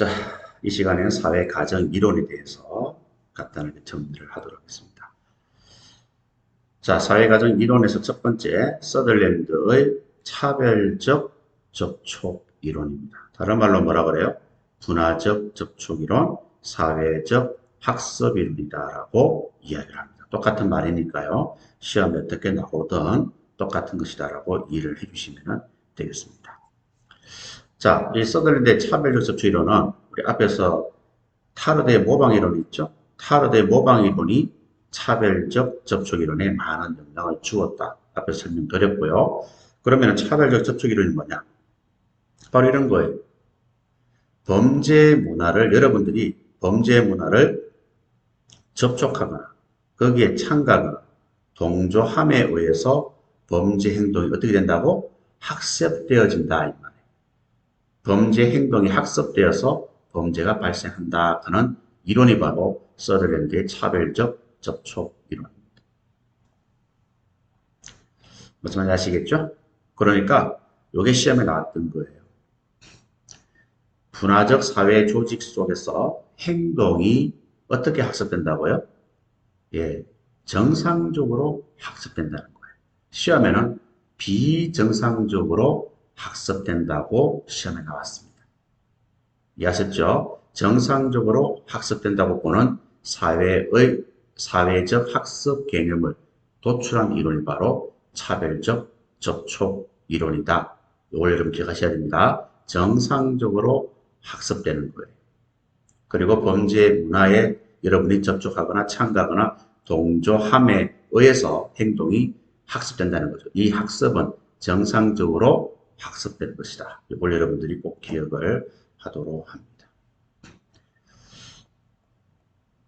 자, 이 시간에는 사회 가정 이론에 대해서 간단하게 정리를 하도록 하겠습니다. 자, 사회 가정 이론에서 첫 번째, 서덜랜드의 차별적 접촉 이론입니다. 다른 말로 뭐라 그래요? 분화적 접촉 이론, 사회적 학습 이론이다라고 이야기를 합니다. 똑같은 말이니까요. 시험에 어떻게 나오든 똑같은 것이다라고 이해를 해주시면 되겠습니다. 자, 이 서덜랜드의 차별적 접촉 이론은 우리 앞에서 타르데의 모방 이론이 있죠. 타르데의 모방 이론이 차별적 접촉 이론에 많은 영향을 주었다. 앞에서 설명드렸고요. 그러면 차별적 접촉 이론이 뭐냐? 바로 이런 거예요. 범죄 문화를 여러분들이 범죄 문화를 접촉하거나 거기에 참가하거나 동조함에 의해서 범죄 행동이 어떻게 된다고? 학습되어진다 이 말이에요. 범죄 행동이 학습되어서 범죄가 발생한다 하는 이론이 바로 서덜랜드의 차별적 접촉 이론입니다. 무슨 말인지 아시겠죠? 그러니까 이게 시험에 나왔던 거예요. 분화적 사회 조직 속에서 행동이 어떻게 학습된다고요? 예, 정상적으로 학습된다는 거예요. 시험에는 비정상적으로 학습된다고 시험에 나왔습니다. 이해하셨죠? 정상적으로 학습된다고 보는 사회적 학습 개념을 도출한 이론이 바로 차별적 접촉 이론이다. 이걸 여러분 기억하셔야 됩니다. 정상적으로 학습되는 거예요. 그리고 범죄 문화에 여러분이 접촉하거나 참가하거나 동조함에 의해서 행동이 학습된다는 거죠. 이 학습은 정상적으로 학습되는 것이다. 이걸 여러분들이 꼭 기억을 하도록 합니다.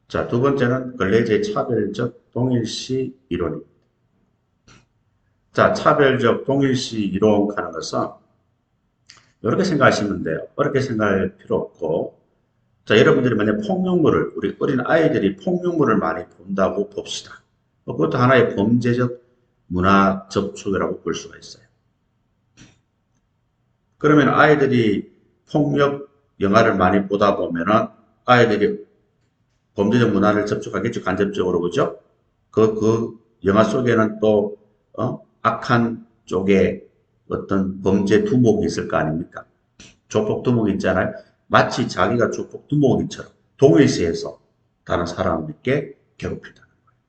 자, 두 번째는 글레이즈의 차별적 동일시 이론입니다. 자, 차별적 동일시 이론하는 것은 이렇게 생각하시면 돼요. 어렵게 생각할 필요 없고, 자, 여러분들이 만약 폭력물을, 우리 어린 아이들이 폭력물을 많이 본다고 봅시다. 그것도 하나의 범죄적 문화 접촉이라고 볼 수가 있어요. 그러면 아이들이 폭력 영화를 많이 보다 보면은 아이들이 범죄적 문화를 접촉하겠죠, 간접적으로, 그죠? 그 영화 속에는 또, 악한 쪽에 어떤 범죄 두목이 있을 거 아닙니까? 조폭 두목이 있잖아요. 마치 자기가 조폭 두목이처럼 동일시해서 다른 사람에게 괴롭힌다는 거예요.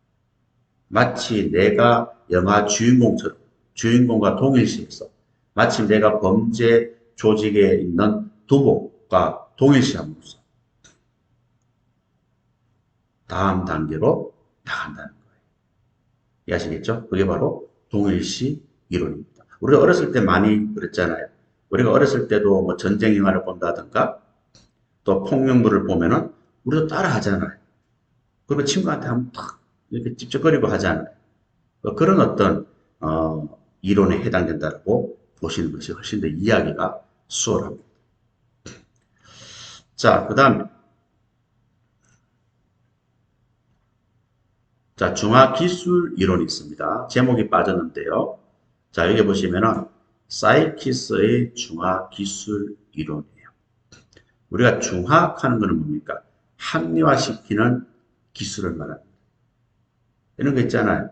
마치 내가 영화 주인공처럼 주인공과 동일시해서 마치 내가 범죄 조직에 있는 두목과 동일시함으로써 다음 단계로 나간다는 거예요. 이해하시겠죠? 그게 바로 동일시 이론입니다. 우리가 어렸을 때 많이 그랬잖아요. 우리가 어렸을 때도 뭐 전쟁 영화를 본다든가 또 폭력물을 보면은 우리도 따라 하잖아요. 그리고 친구한테 한번 탁 이렇게 찝쩍거리고 하잖아요. 그런 어떤 이론에 해당된다고 보시는 것이 훨씬 더 이해하기가 수월합니다. 자, 그 다음에 자, 중화기술 이론이 있습니다. 제목이 빠졌는데요. 자, 여기 보시면은 사이키스의 중화기술 이론이에요. 우리가 중화하는 것은 뭡니까? 합리화시키는 기술을 말합니다. 이런 거 있잖아요.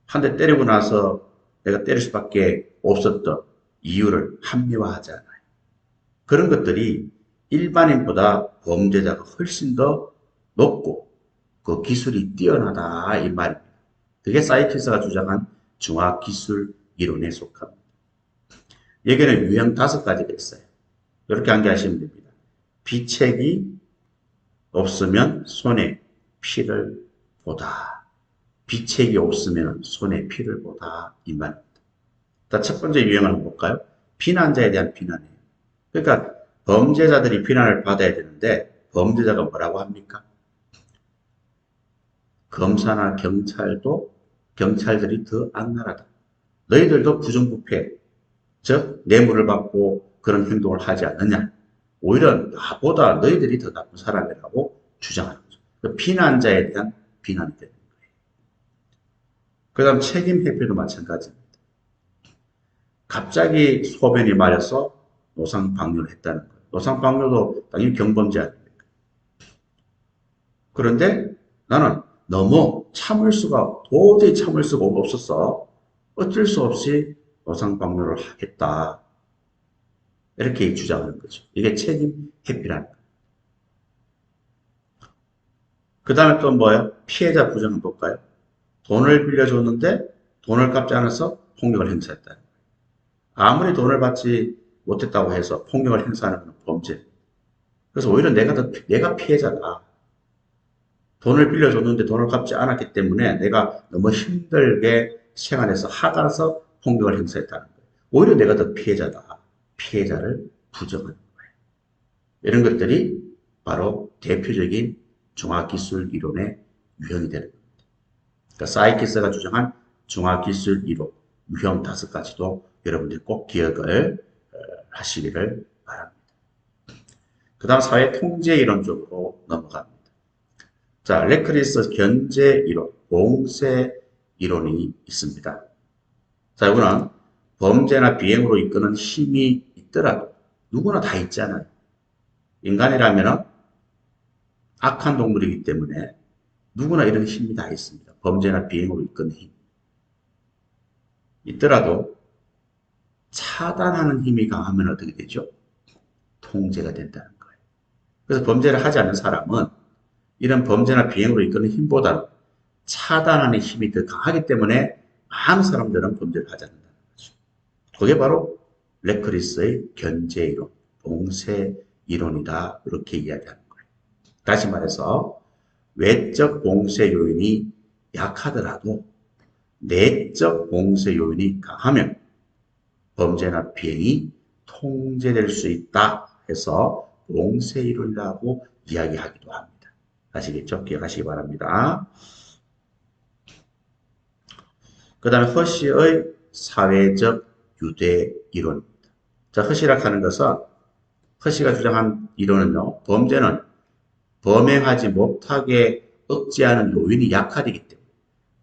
한 대 때리고 나서 내가 때릴 수밖에 없었던 이유를 합리화하잖아요. 그런 것들이 일반인보다 범죄자가 훨씬 더 높고 그 기술이 뛰어나다 이 말입니다. 그게 사이키스가 주장한 중화기술 이론에 속합니다. 여기는 유형 5가지가 있어요. 이렇게 암기하시면 됩니다. 비책이 없으면 손에 피를 보다. 비책이 없으면 손에 피를 보다 이 말입니다. 자, 첫 번째 유형을 한번 볼까요? 비난자에 대한 비난이에요. 그러니까 범죄자들이 비난을 받아야 되는데 범죄자가 뭐라고 합니까? 검사나 경찰들이 더 악랄하다. 너희들도 부정부패, 즉 뇌물을 받고 그런 행동을 하지 않느냐. 오히려 나보다 너희들이 더 나쁜 사람이라고 주장하는 거죠. 그 비난자에 대한 비난이 되는 거예요. 그 다음 책임 회피도 마찬가지입니다. 갑자기 소변이 마려서 노상 방류를 했다는 거예요. 노상방뇨도 당연히 경범죄 아닙니까? 그런데 나는 너무 도저히 참을 수가 없었어. 어쩔 수 없이 노상방뇨를 하겠다. 이렇게 주장하는 거죠. 이게 책임 회피라는 거예요. 그 다음에 또 뭐예요? 피해자 부정은 볼까요? 돈을 빌려줬는데 돈을 갚지 않아서 폭력을 행사했다. 아무리 돈을 받지 못했다고 해서 폭력을 행사하는 건 범죄. 그래서 오히려 내가 피해자다. 돈을 빌려줬는데 돈을 갚지 않았기 때문에 내가 너무 힘들게 생활해서 하가서 폭력을 행사했다는 거예요. 오히려 내가 더 피해자다. 피해자를 부정하는 거예요. 이런 것들이 바로 대표적인 종합기술 이론의 유형이 되는 겁니다. 그러니까 사이키스가 주장한 종합기술 이론, 유형 5가지도 여러분들이 꼭 기억을 하시기를 바랍니다. 그 다음 사회 통제 이론 쪽으로 넘어갑니다. 자, 레크리스 견제 이론, 봉쇄 이론이 있습니다. 자, 이거는 범죄나 비행으로 이끄는 힘이 있더라도 누구나 다 있잖아요. 인간이라면 악한 동물이기 때문에 누구나 이런 힘이 다 있습니다. 범죄나 비행으로 이끄는 힘. 있더라도 차단하는 힘이 강하면 어떻게 되죠? 통제가 된다는 거예요. 그래서 범죄를 하지 않는 사람은 이런 범죄나 비행으로 이끄는 힘보다는 차단하는 힘이 더 강하기 때문에 많은 사람들은 범죄를 하지 않는다는 거죠. 그게 바로 레크리스의 견제 이론, 봉쇄 이론이다. 이렇게 이야기하는 거예요. 다시 말해서 외적 봉쇄 요인이 약하더라도 내적 봉쇄 요인이 강하면 범죄나 비행이 통제될 수 있다 해서 봉쇄 이론이라고 이야기하기도 합니다. 아시겠죠? 기억하시기 바랍니다. 그 다음에 허쉬의 사회적 유대 이론입니다. 자, 허쉬라 하는 것은 허쉬가 주장한 이론은요, 범죄는 범행하지 못하게 억제하는 요인이 약화되기 때문에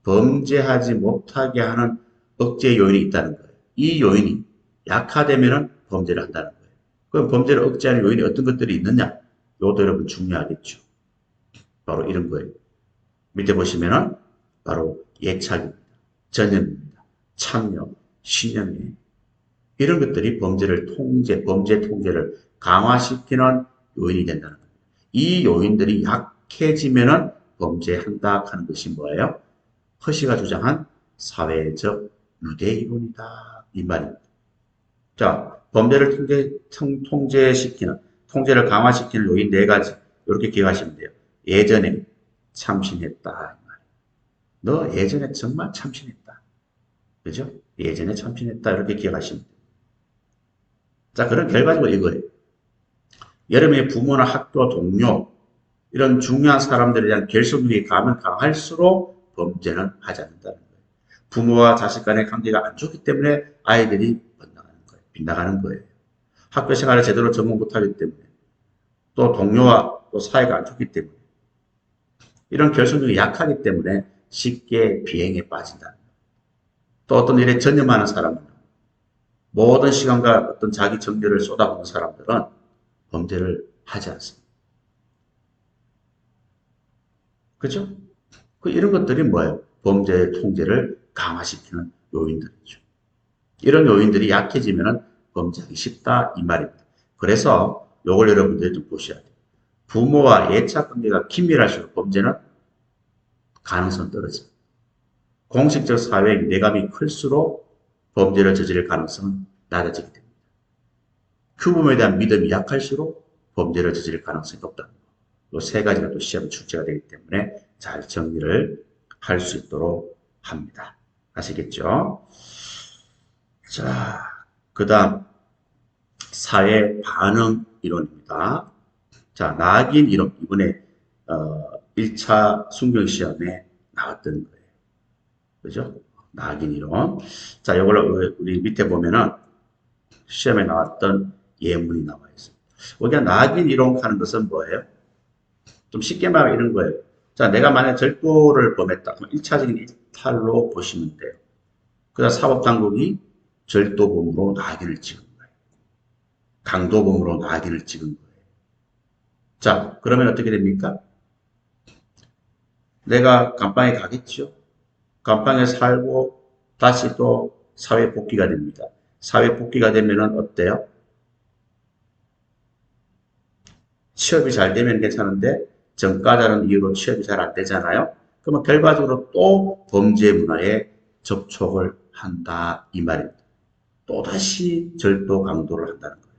범죄하지 못하게 하는 억제 요인이 있다는 거예요. 이 요인이 약화되면 범죄를 한다는 거예요. 그럼 범죄를 억제하는 요인이 어떤 것들이 있느냐? 이것도 여러분 중요하겠죠. 바로 이런 거예요. 밑에 보시면은 바로 예착입니다. 전염입니다. 참여, 신념이에요. 이런 것들이 범죄 통제를 강화시키는 요인이 된다는 거예요. 이 요인들이 약해지면은 범죄한다 하는 것이 뭐예요? 허쉬가 주장한 사회적 유대 이론이다. 이 말입니다. 자, 범죄를 통제를 강화시키는 요인 4가지. 이렇게 기억하시면 돼요. 예전에 참신했다. 너 예전에 정말 참신했다. 그죠? 예전에 참신했다. 이렇게 기억하시면 돼요. 자, 그런 결과적으로 이거예요. 여러분의 부모나 학교 동료, 이런 중요한 사람들에 대한 결속력이 가면 강할수록 범죄는 하지 않는다는 거예요. 부모와 자식 간의 관계가 안 좋기 때문에 아이들이 빗나가는 거예요. 학교 생활을 제대로 적응 못하기 때문에, 또 동료와 또 사이가 안 좋기 때문에, 이런 결속력이 약하기 때문에 쉽게 비행에 빠진다. 또 어떤 일에 전념하는 사람은 모든 시간과 어떤 자기 정열을 쏟아부는 사람들은 범죄를 하지 않습니다. 그렇죠? 이런 것들이 뭐예요? 범죄의 통제를 강화시키는 요인들이죠. 이런 요인들이 약해지면 범죄하기 쉽다 이 말입니다. 그래서 이걸 여러분들이 좀 보셔야 돼요. 부모와 예착 관계가 긴밀할수록 범죄는 가능성이 떨어집니다. 공식적 사회의 유대감이 클수록 범죄를 저지를 가능성은 낮아지게 됩니다. 규범에 대한 믿음이 약할수록 범죄를 저지를 가능성이 높다는 거. 이 3가지가 또 시험에 출제가 되기 때문에 잘 정리를 할 수 있도록 합니다. 아시겠죠? 자, 그 다음 사회 반응 이론입니다. 자, 낙인 이론. 이번에 1차 순경시험에 나왔던 거예요. 그죠? 낙인 이론. 자, 이걸 우리 밑에 보면은 시험에 나왔던 예문이 나와 있습니다. 우리가 낙인 이론 하는 것은 뭐예요? 좀 쉽게 말하면 이런 거예요. 자, 내가 만약 절도를 범했다. 그럼 1차적인 일탈로 보시면 돼요. 그다음 사법당국이 절도범으로 낙인을 찍은 거예요. 강도범으로 낙인을 찍은 거예요. 자, 그러면 어떻게 됩니까? 내가 감방에 가겠죠. 감방에 살고 다시 또 사회 복귀가 됩니다. 사회 복귀가 되면은 어때요? 취업이 잘 되면 괜찮은데 전과자는 이유로 취업이 잘 안 되잖아요. 그러면 결과적으로 또 범죄 문화에 접촉을 한다 이 말입니다. 또다시 절도 강도를 한다는 거예요.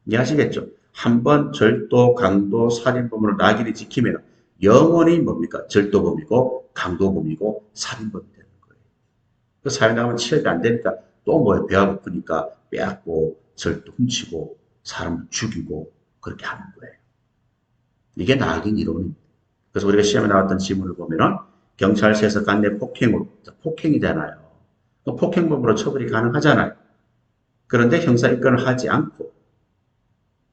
이해하시겠죠? 한번 절도 강도 살인범으로 낙인이 찍히면 영원히 뭡니까? 절도범이고 강도범이고 살인범이 되는 거예요. 그 사회 나가면 취업이 안 되니까 또 뭐에 배가 고프니까 빼앗고 절도 훔치고 사람을 죽이고 그렇게 하는 거예요. 이게 낙인 이론입니다. 그래서 우리가 시험에 나왔던 지문을 보면은 경찰서에서 간내 폭행이잖아요. 폭행범으로 처벌이 가능하잖아요. 그런데 형사 입건을 하지 않고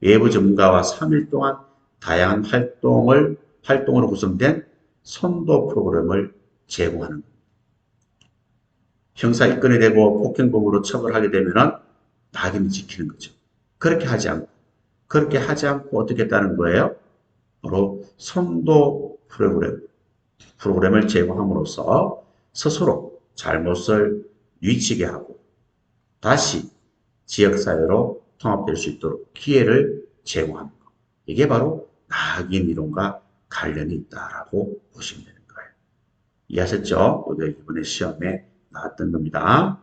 외부 전문가와 3일 동안 다양한 활동으로 구성된 선도 프로그램을 제공하는 겁니다. 형사 입건이 되고 폭행범으로 처벌하게 되면은 낙인이 지키는 거죠. 그렇게 하지 않고 어떻게 했다는 거예요? 바로 선도 프로그램을 제공함으로써 스스로 잘못을 뉘치게 하고 다시 지역사회로 통합될 수 있도록 기회를 제공하는 것. 이게 바로 낙인 이론과 관련이 있다라고 보시면 되는 거예요. 이해하셨죠? 이번에 시험에 나왔던 겁니다.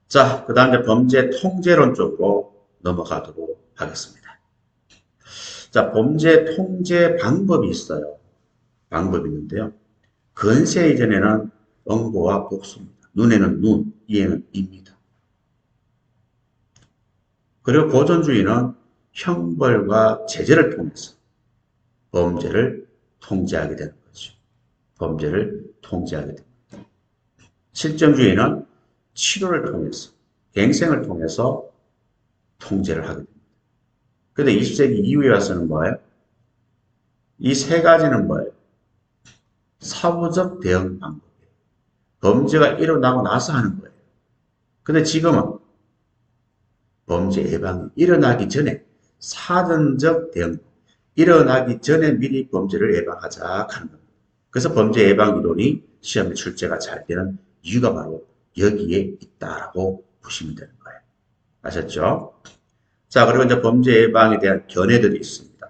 자, 그 다음에 범죄 통제론 쪽으로 넘어가도록 하겠습니다. 자, 범죄 통제 방법이 있어요. 방법이 있는데요. 근세 이전에는 응보와 복수입니다. 눈에는 눈, 이에는 입니다. 그리고 고전주의는 형벌과 제재를 통해서 범죄를 통제하게 되는 거죠. 범죄를 통제하게 됩니다. 실정주의는 치료를 통해서, 갱생을 통해서 통제를 하게 됩니다. 그런데 20세기 이후에 와서는 뭐예요? 이 세 가지는 뭐예요? 사후적 대응 방법이에요. 범죄가 일어나고 나서 하는 거예요. 근데 지금은 범죄 예방이 일어나기 전에 사전적 대응, 일어나기 전에 미리 범죄를 예방하자 하는 겁니다. 그래서 범죄 예방 이론이 시험에 출제가 잘 되는 이유가 바로 여기에 있다라고 보시면 되는 거예요. 아셨죠? 자, 그리고 이제 범죄 예방에 대한 견해들이 있습니다.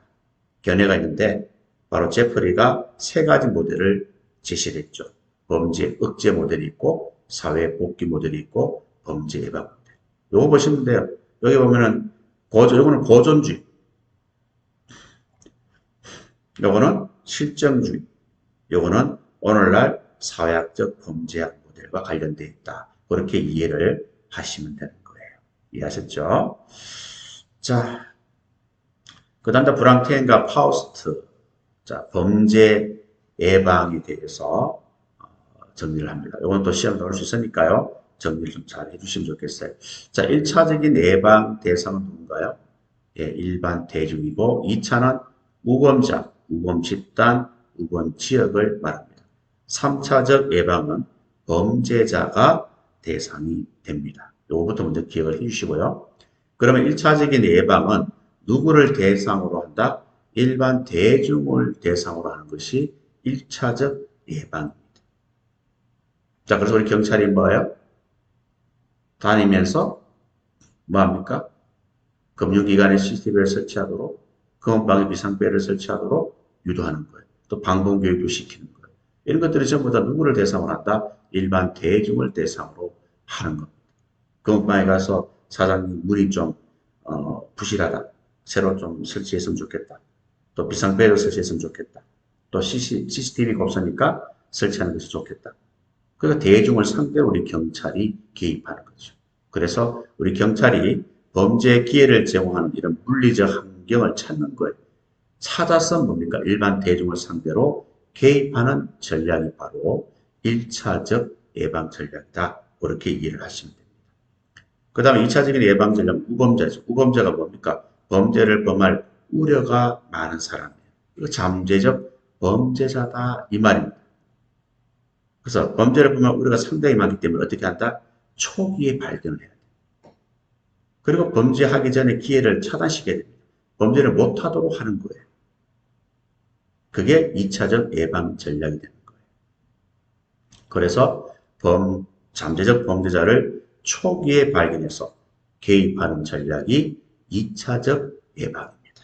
견해가 있는데 바로 제프리가 세 가지 모델을 제시를 했죠. 범죄 억제 모델이 있고 사회 복귀 모델이 있고 범죄 예방 모델. 요거 보시면 돼요. 여기 보면은 요거는 고전주의, 요거는 실정주의, 요거는 오늘날 사회학적 범죄학 모델과 관련되어 있다. 그렇게 이해를 하시면 되는 거예요. 이해하셨죠? 자, 그 다음 브랑켄과 파우스트. 자, 범죄 예방에 대해서 정리를 합니다. 이건 또 시험 나올 수 있으니까요. 정리를 좀 잘 해주시면 좋겠어요. 자, 1차적인 예방 대상은 누군가요? 예, 일반 대중이고 2차는 우범자, 우범집단, 우범지역을 말합니다. 3차적 예방은 범죄자가 대상이 됩니다. 요거부터 먼저 기억을 해주시고요. 그러면 1차적인 예방은 누구를 대상으로 한다? 일반 대중을 대상으로 하는 것이 1차적 예방입니다. 자, 그래서 우리 경찰이 뭐예요? 다니면서 뭐합니까? 금융기관에 CCTV를 설치하도록 금은방에 비상벨을 설치하도록 유도하는 거예요. 또 방범교육도 시키는 거예요. 이런 것들이 전부 다 누구를 대상으로 한다? 일반 대중을 대상으로 하는 겁니다. 금은방에 가서 사장님 문이 좀 부실하다. 새로 좀 설치했으면 좋겠다. 또 비상벨을 설치했으면 좋겠다. 또 CCTV가 없으니까 설치하는 것이 좋겠다. 그러니까 대중을 상대로 우리 경찰이 개입하는 거죠. 그래서 우리 경찰이 범죄 기회를 제공하는 이런 물리적 환경을 찾는 거예요. 찾아서 뭡니까? 일반 대중을 상대로 개입하는 전략이 바로 1차적 예방 전략이다. 그렇게 이해를 하시면 됩니다. 그 다음에 2차적인 예방 전략은 우범자죠. 우범자가 뭡니까? 범죄를 범할 우려가 많은 사람이에요. 이거 잠재적 범죄자다 이 말입니다. 그래서 범죄를 범할 우려가 상당히 많기 때문에 어떻게 한다? 초기에 발견을 해야 돼요. 그리고 범죄하기 전에 기회를 차단시켜야 됩니다. 범죄를 못하도록 하는 거예요. 그게 2차적 예방 전략이 되는 거예요. 그래서 잠재적 범죄자를 초기에 발견해서 개입하는 전략이 2차적 예방입니다.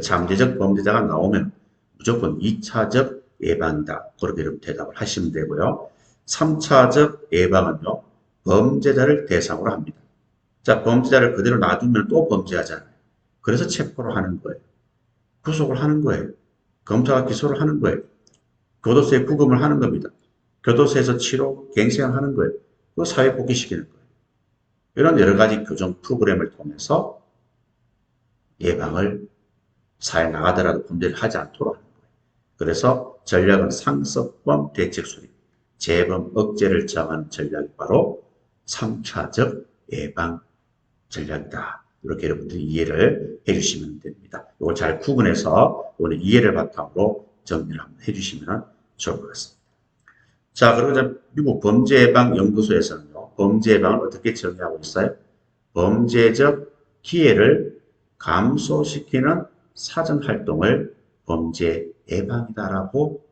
잠재적 범죄자가 나오면 무조건 2차적 예방이다. 그렇게 여러분 대답을 하시면 되고요. 3차적 예방은요, 범죄자를 대상으로 합니다. 자, 범죄자를 그대로 놔두면 또 범죄하잖아요. 그래서 체포를 하는 거예요. 구속을 하는 거예요. 검사가 기소를 하는 거예요. 교도소에 구금을 하는 겁니다. 교도소에서 치료, 갱생을 하는 거예요. 그 사회 복귀시키는 거예요. 이런 여러 가지 교정 프로그램을 통해서 예방을 사회에 나가더라도 범죄를 하지 않도록 하는 거예요. 그래서 전략은 상습범 대책 수립, 재범 억제를 저항하는 전략이 바로 3차적 예방 전략이다. 이렇게 여러분들이 이해를 해주시면 됩니다. 이걸 잘 구분해서 오늘 이해를 바탕으로 정리를 한번 해주시면 좋을 것 같습니다. 자, 그리고 미국 범죄예방연구소에서는요, 범죄 예방을 어떻게 정의하고 있어요? 범죄적 기회를 감소시키는 사전활동을 범죄 예방이다라고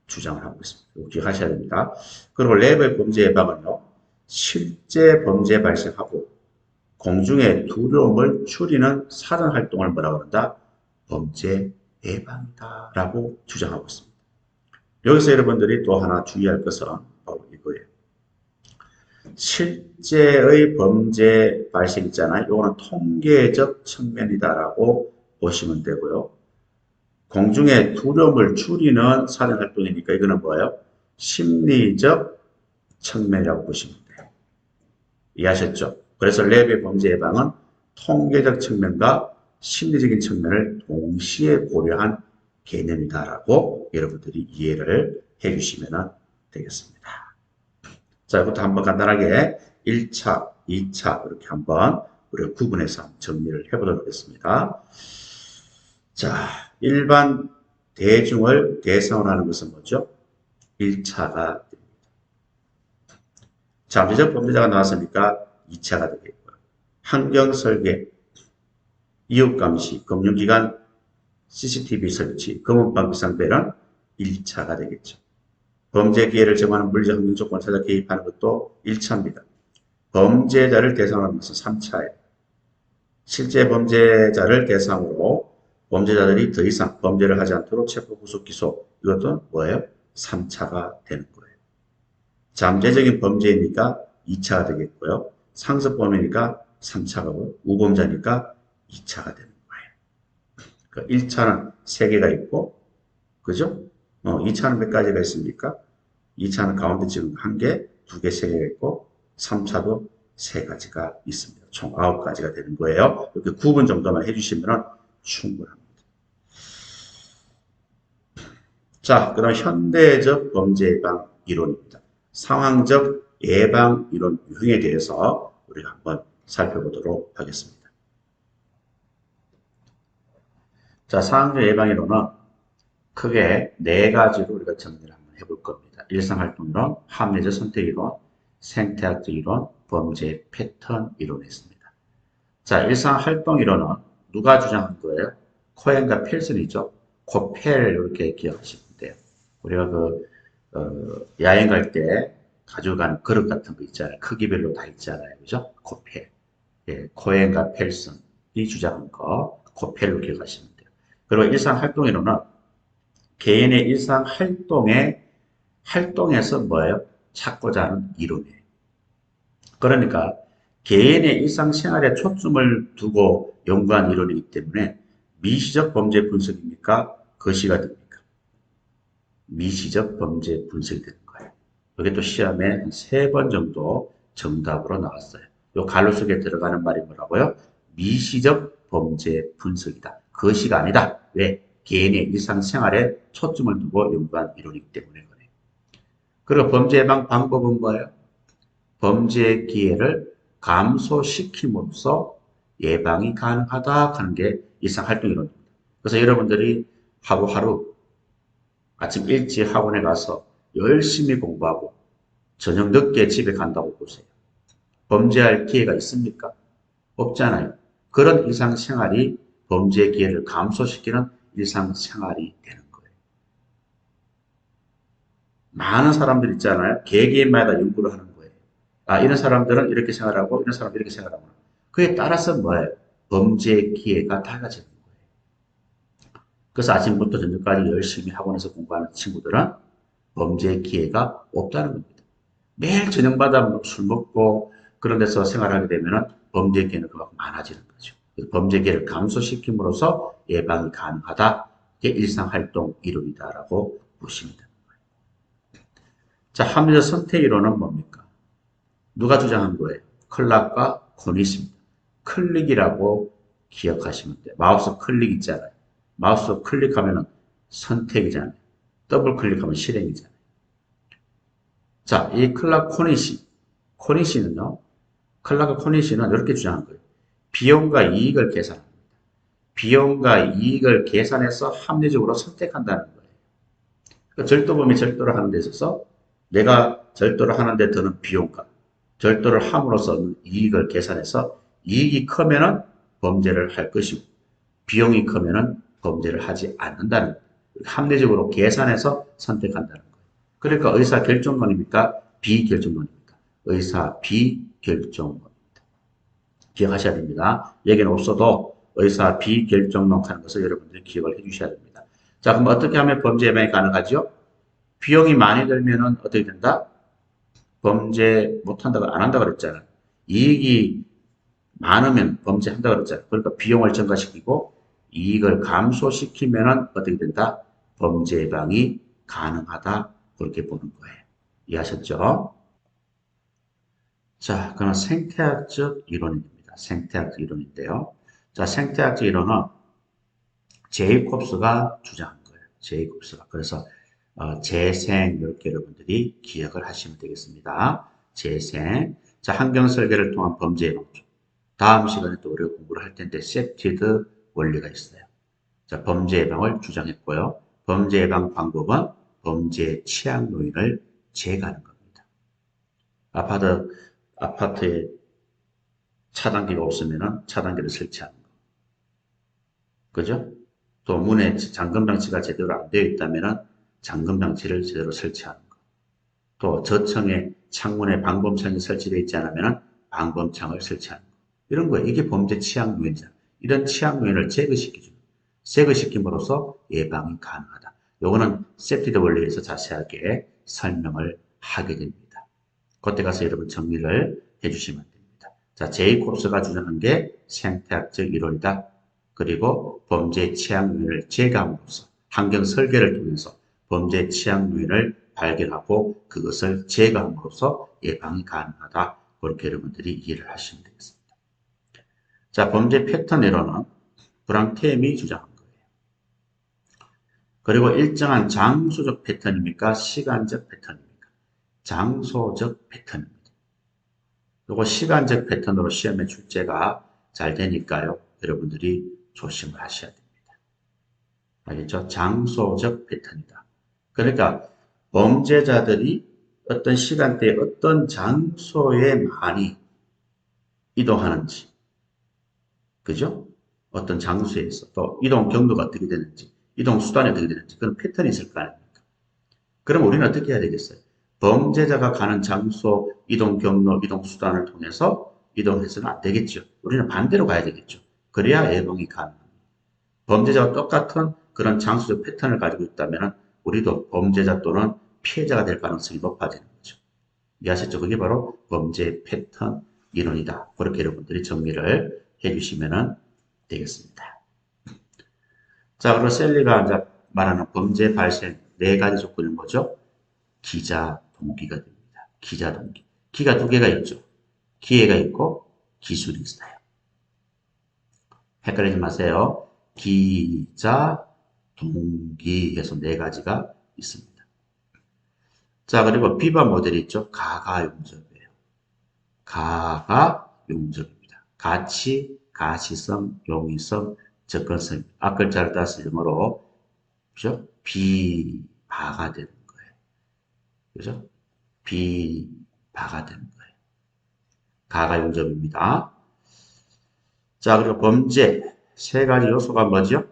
주장을 하고 있습니다. 이거 기억하셔야 됩니다. 그리고 랩의 범죄 예방은요, 실제 범죄 발생하고 공중의 두려움을 줄이는 사전활동을 뭐라고 그런다? 범죄 예방이다라고 주장하고 있습니다. 여기서 여러분들이 또 하나 주의할 것은 바로 이거예요. 실제의 범죄 발생 있잖아요. 이거는 통계적 측면이다라고 보시면 되고요. 공중의 두려움을 줄이는 사전활동이니까 이거는 뭐예요? 심리적 측면이라고 보시면 돼요. 이해하셨죠? 그래서 랩의 범죄 예방은 통계적 측면과 심리적인 측면을 동시에 고려한 개념이다라고 여러분들이 이해를 해주시면 되겠습니다. 자, 이것도 한번 간단하게 1차, 2차 이렇게 한번 우리가 구분해서 정리를 해보도록 하겠습니다. 자, 일반 대중을 대상으로 하는 것은 뭐죠? 1차가 됩니다. 잠재적 범죄자가 나왔으니까 2차가 되겠고요. 환경설계, 이웃감시, 금융기관 CCTV 설치, 검은방 비상벨은 1차가 되겠죠. 범죄 기회를 정하는 물리적 환경 조건을 찾아 개입하는 것도 1차입니다. 범죄자를 대상으로 하는 것은 3차예요. 실제 범죄자를 대상으로 범죄자들이 더 이상 범죄를 하지 않도록 체포, 구속, 기소 이것도 뭐예요? 3차가 되는 거예요. 잠재적인 범죄이니까 2차가 되겠고요. 상습범이니까 3차가고 우범자니까 2차가 되는 거예요. 그 1차는 3개가 있고 그죠? 2차는 몇 가지가 있습니까? 2차는 가운데 지금 1개, 2개, 3개가 있고 3차도 3가지가 있습니다. 총 9가지가 되는 거예요. 이렇게 9분 정도만 해주시면 충분합니다. 자, 그럼 현대적 범죄 예방 이론입니다. 상황적 예방 이론 유형에 대해서 우리가 한번 살펴보도록 하겠습니다. 자, 상황적 예방 이론은 크게 4가지로 우리가 정리를 한번 해볼 겁니다. 일상활동이론, 합리적 선택 이론, 생태학적 이론, 범죄 패턴 이론이 있습니다. 자, 일상활동 이론은 누가 주장한 거예요? 코엔과 필슨이죠. 코펠 이렇게 기억하시면 돼요. 우리가 여행 갈 때 가져가는 그릇 같은 거 있잖아요. 크기별로 다 있잖아요. 그죠? 코펠. 예, 코엔과 필슨이 주장한 거 코펠로 기억하시면 돼요. 그리고 일상활동 이론은 개인의 일상 활동에서 뭐예요? 찾고자 하는 이론이에요. 그러니까 개인의 일상생활에 초점을 두고 연구한 이론이기 때문에 미시적 범죄 분석입니까? 거시가 됩니까? 미시적 범죄 분석이 되는 거예요. 이게 또 시험에 한 3번 정도 정답으로 나왔어요. 요 갈로 속에 들어가는 말이 뭐라고요? 미시적 범죄 분석이다. 거시가 아니다. 왜? 개인의 일상생활에 초점을 두고 연구한 이론이기 때문에 그래요. 그리고 범죄 예방 방법은 뭐예요? 범죄 기회를 감소시킴으로써 예방이 가능하다 하는 게 일상활동 이론입니다. 그래서 여러분들이 하루하루 아침 일찍 학원에 가서 열심히 공부하고 저녁 늦게 집에 간다고 보세요. 범죄할 기회가 있습니까? 없잖아요. 그런 일상생활이 범죄 기회를 감소시키는 일상생활이 되는 거예요. 많은 사람들 있잖아요. 개개인마다 연구를 하는 거예요. 아, 이런 사람들은 이렇게 생활하고, 이런 사람들은 이렇게 생활하고. 그에 따라서 뭐예요? 범죄 기회가 달라지는 거예요. 그래서 아침부터 저녁까지 열심히 학원에서 공부하는 친구들은 범죄 기회가 없다는 겁니다. 매일 저녁마다 술 먹고 그런 데서 생활하게 되면 범죄 기회는 그만큼 많아지는 거죠. 범죄 기회를 감소시킴으로써 예방이 가능하다. 이게 일상활동 이론이다라고 보시면 됩니다. 자, 합리적 선택 이론은 뭡니까? 누가 주장한 거예요? 클락과 코닛입니다. 클릭이라고 기억하시면 돼요. 마우스 클릭 있잖아요. 마우스 클릭하면 선택이잖아요. 더블 클릭하면 실행이잖아요. 자, 이 클락 코닛이는요, 클락과 코닛이는 이렇게 주장한 거예요. 비용과 이익을 계산합니다. 비용과 이익을 계산해서 합리적으로 선택한다는 거예요. 그러니까 절도범이 절도를 하는 데 있어서 내가 절도를 하는데 드는 비용과 절도를 함으로써 얻는 이익을 계산해서 이익이 크면은 범죄를 할 것이고 비용이 크면은 범죄를 하지 않는다는 거예요. 합리적으로 계산해서 선택한다는 거예요. 그러니까 의사 결정론입니까? 비결정론입니까? 의사 비결정론. 기억하셔야 됩니다. 여기는 없어도 의사 비결정론 하는 것을 여러분들이 기억을 해 주셔야 됩니다. 자, 그럼 어떻게 하면 범죄 예방이 가능하죠? 비용이 많이 들면은 어떻게 된다? 범죄 못한다고 안 한다고 그랬잖아요. 이익이 많으면 범죄한다고 그랬잖아요. 그러니까 비용을 증가시키고 이익을 감소시키면은 어떻게 된다? 범죄 예방이 가능하다. 그렇게 보는 거예요. 이해하셨죠? 자, 그럼 생태학적 이론입니다. 생태학적 이론인데요. 자, 생태학적 이론은 제이콥스가 주장한 거예요. 제이콥스가. 그래서 재생 이렇게 여러분들이 기억을 하시면 되겠습니다. 재생. 자, 환경 설계를 통한 범죄 예방. 다음 시간에 또 우리가 공부를 할 텐데 셉티드 원리가 있어요. 자, 범죄 예방을 주장했고요. 범죄 예방 방법은 범죄 취약 요인을 제거하는 겁니다. 아파트에 차단기가 없으면 차단기를 설치하는 거. 그죠? 또 문에 잠금 장치가 제대로 안 되어 있다면 잠금 장치를 제대로 설치하는 거. 또 저층에 창문에 방범창이 설치되어 있지 않으면 방범창을 설치하는 거. 이런 거예요. 이게 범죄 취약 요인이잖아. 이런 취약 요인을 제거시켜주는 거. 제거시킴으로써 예방이 가능하다. 요거는 세프티드 원리에서 자세하게 설명을 하게 됩니다. 그때 가서 여러분 정리를 해주시면 됩니다. 자, 제이콥스가 주장한 게 생태학적 이론이다. 그리고 범죄 취약 요인을 제거함으로써 환경 설계를 통해서 범죄 취약 요인을 발견하고 그것을 제거함으로써 예방이 가능하다. 그렇게 여러분들이 이해를 하시면 되겠습니다. 자, 범죄 패턴 이론은 브랑템이 주장한 거예요. 그리고 일정한 장소적 패턴입니까? 시간적 패턴입니까? 장소적 패턴입니다. 요거 시간적 패턴으로 시험에 출제가 잘 되니까요. 여러분들이 조심을 하셔야 됩니다. 알겠죠? 장소적 패턴이다. 그러니까 범죄자들이 어떤 시간대에 어떤 장소에 많이 이동하는지, 그죠? 어떤 장소에서 또 이동 경로가 어떻게 되는지, 이동 수단이 어떻게 되는지 그런 패턴이 있을 거 아닙니까? 그럼 우리는 어떻게 해야 되겠어요? 범죄자가 가는 장소, 이동 경로, 이동 수단을 통해서 이동해서는 안 되겠죠. 우리는 반대로 가야 되겠죠. 그래야 예방이 가능합니다. 범죄자와 똑같은 그런 장소적 패턴을 가지고 있다면 우리도 범죄자 또는 피해자가 될 가능성이 높아지는 거죠. 이해하셨죠? 그게 바로 범죄 패턴 이론이다. 그렇게 여러분들이 정리를 해주시면 되겠습니다. 자, 그리고 셀리가 이제 말하는 범죄 발생 네 가지 조건은 뭐죠? 기자 동기가 됩니다. 기자 동기. 기가 두 개가 있죠. 기회가 있고 기술이 있어요. 헷갈리지 마세요. 기자, 동기 해서 네 가지가 있습니다. 자, 그리고 비바 모델이 있죠. 가가 용접이에요. 가가 용접입니다. 가치, 가시성, 용이성, 접근성. 앞글자를 따서 영어로 그죠? 비바가 되는 거예요. 그죠? 비바가 되는 거예요. 가가 용접입니다. 자, 그리고 범죄 세 가지 요소가 뭐죠?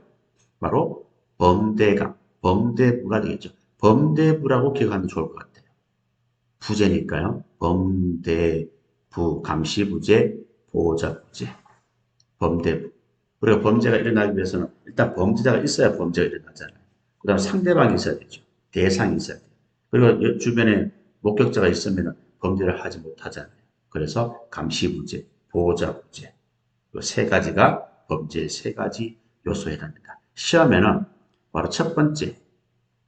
바로 범대감, 범대부가 되겠죠. 범대부라고 기억하면 좋을 것 같아요. 부재니까요. 범대부, 감시부재, 보호자부재, 범대부. 그리고 범죄가 일어나기 위해서는 일단 범죄자가 있어야 범죄가 일어나잖아요. 그 다음에 상대방이 있어야 되죠. 대상이 있어야 돼요. 그리고 주변에 목격자가 있으면 범죄를 하지 못하잖아요. 그래서 감시부재, 보호자부재, 세 가지가 범죄의 세 가지 요소에 해당된다. 시험에는 바로 첫 번째,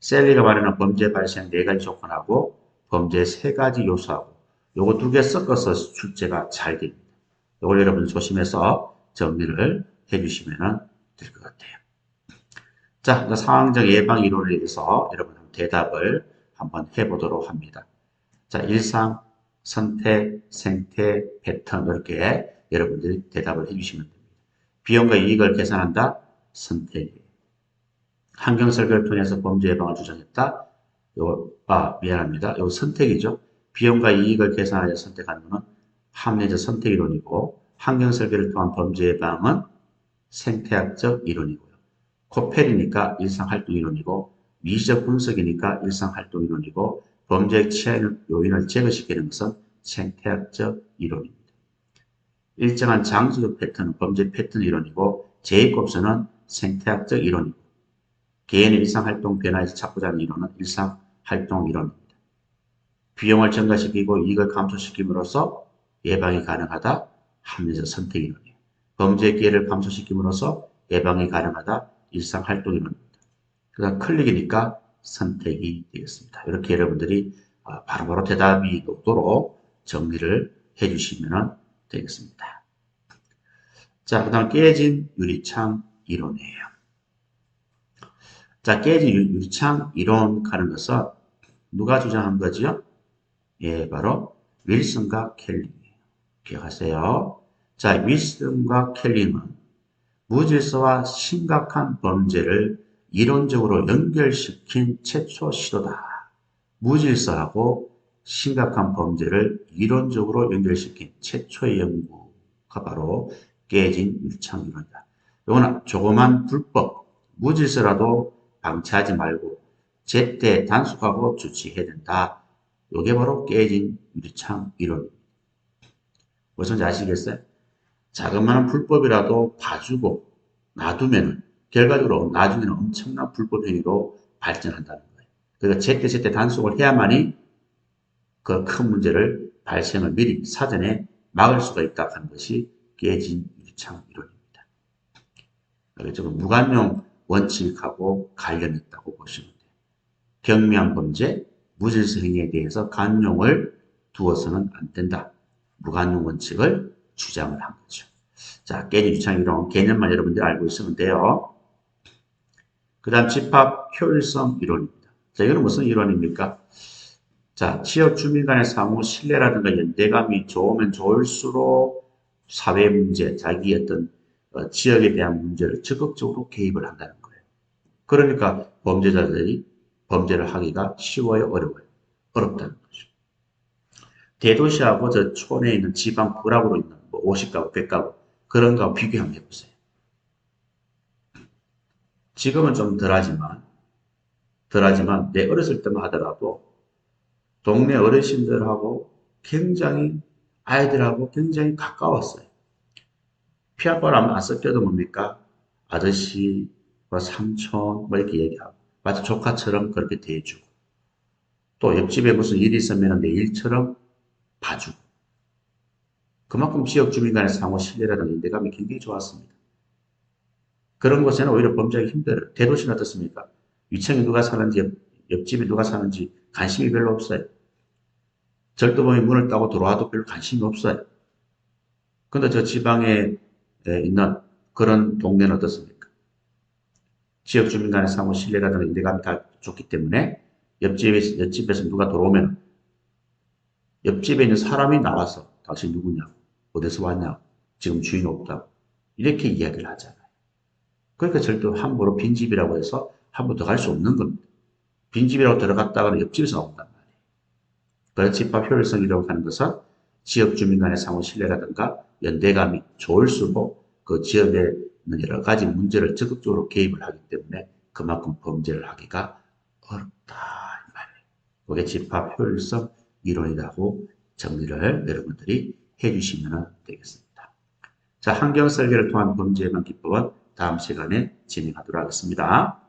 셀리가 말하는 범죄 발생 네 가지 조건하고 범죄 세 가지 요소하고 요거 두 개 섞어서 출제가 잘 됩니다. 요걸 여러분 조심해서 정리를 해주시면 될 것 같아요. 자, 상황적 예방 이론에 대해서 여러분 대답을 한번 해보도록 합니다. 자, 일상, 선택, 생태, 패턴 이렇게 여러분들이 대답을 해주시면 됩니다. 비용과 이익을 계산한다. 선택이에요. 환경 설계를 통해서 범죄 예방을 주장했다. 미안합니다. 요 선택이죠. 비용과 이익을 계산하여 선택하는 것은 합리적 선택 이론이고, 환경 설계를 통한 범죄 예방은 생태학적 이론이고요. 코펠이니까 일상활동 이론이고, 미시적 분석이니까 일상활동 이론이고, 범죄의 취약 요인을 제거시키는 것은 생태학적 이론입니다. 일정한 장소적 패턴은 범죄 패턴 이론이고, 제이콥스는 생태학적 이론이고, 개인의 일상활동 변화에서 찾고자 하는 이론은 일상활동 이론입니다. 비용을 증가시키고 이익을 감소시킴으로써 예방이 가능하다. 합리적 선택 이론이에요. 범죄 기회를 감소시킴으로써 예방이 가능하다. 일상활동 이론입니다. 그 다음 클릭이니까 선택이 되겠습니다. 이렇게 여러분들이 바로바로 대답이 높도록 정리를 해주시면 되겠습니다. 자, 그 다음 깨진 유리창 이론이에요. 자, 깨진 유리창 이론 하는 것은 누가 주장한 거지요? 예, 바로 윌슨과 켈링이에요. 기억하세요. 자, 윌슨과 켈링은 무질서와 심각한 범죄를 이론적으로 연결시킨 최초 시도다. 무질서하고 심각한 범죄를 이론적으로 연결시킨 최초의 연구가 바로 깨진 유리창 이론이다. 이거는 조그만 불법, 무질서라도 방치하지 말고 제때 단속하고 조치해야 된다. 이게 바로 깨진 유리창 이론입니다. 무슨지 아시겠어요? 자그마한 불법이라도 봐주고 놔두면 결과적으로 나중에는 엄청난 불법 행위로 발전한다는 거예요. 그러니까 제때 단속을 해야만이 그 큰 문제를 발생을 미리 사전에 막을 수가 있다 하는 것이 깨진 유리창 이론입니다. 그래서 무관용 원칙하고 관련이 있다고 보시면 돼요. 경미한 범죄, 무질서 행위에 대해서 관용을 두어서는 안 된다. 무관용 원칙을 주장을 한 거죠. 자, 깨진 유리창 이론 개념만 여러분들이 알고 있으면 돼요. 그 다음 집합 효율성 이론입니다. 자, 이거는 무슨 이론입니까? 자, 지역 주민 간의 상호 신뢰라든가 연대감이 좋으면 좋을수록 사회 문제, 자기 어떤 지역에 대한 문제를 적극적으로 개입을 한다는 거예요. 그러니까 범죄자들이 범죄를 하기가 쉬워요, 어려워요? 어렵다는 거죠. 대도시하고 저 촌에 있는 지방 부락으로 있는 뭐 50가구, 100가구 그런 거 비교 한번 해보세요. 지금은 좀 덜하지만 내 어렸을 때만 하더라도 동네 어르신들하고 굉장히 아이들하고 굉장히 가까웠어요. 피아노를 안 섞여도 뭡니까? 아저씨, 뭐 삼촌, 뭐 이렇게 얘기하고 마치 조카처럼 그렇게 대해주고 또 옆집에 무슨 일이 있으면 내 일처럼 봐주고 그만큼 지역 주민 간의 상호 신뢰라든가 연대감이 굉장히 좋았습니다. 그런 곳에는 오히려 범죄하기 힘들어요. 대도시는 어떻습니까? 위층에 누가 사는지 옆집에 누가 사는지 관심이 별로 없어요. 절도범이 문을 따고 들어와도 별로 관심이 없어요. 근데 저 지방에 있는 그런 동네는 어떻습니까? 지역 주민 간의 상호 신뢰라든가 연대감이 다 좋기 때문에 옆집에서 누가 들어오면 옆집에 있는 사람이 나와서 당신 누구냐고, 어디서 왔냐고, 지금 주인 없다고 이렇게 이야기를 하잖아요. 그러니까 절대 함부로 빈집이라고 해서 함부로 들어갈 수 없는 겁니다. 빈집이라고 들어갔다가는 옆집에서 나온단 말이에요. 그래서 집합 효율성이라고 하는 것은 지역 주민 간의 상호 신뢰라든가 연대감이 좋을수록 그 지역에 있는 여러 가지 문제를 적극적으로 개입을 하기 때문에 그만큼 범죄를 하기가 어렵다. 이 말이에요. 그게 집합 효율성 이론이라고 정리를 여러분들이 해주시면 되겠습니다. 자, 환경 설계를 통한 범죄 예방 기법은 다음 시간에 진행하도록 하겠습니다.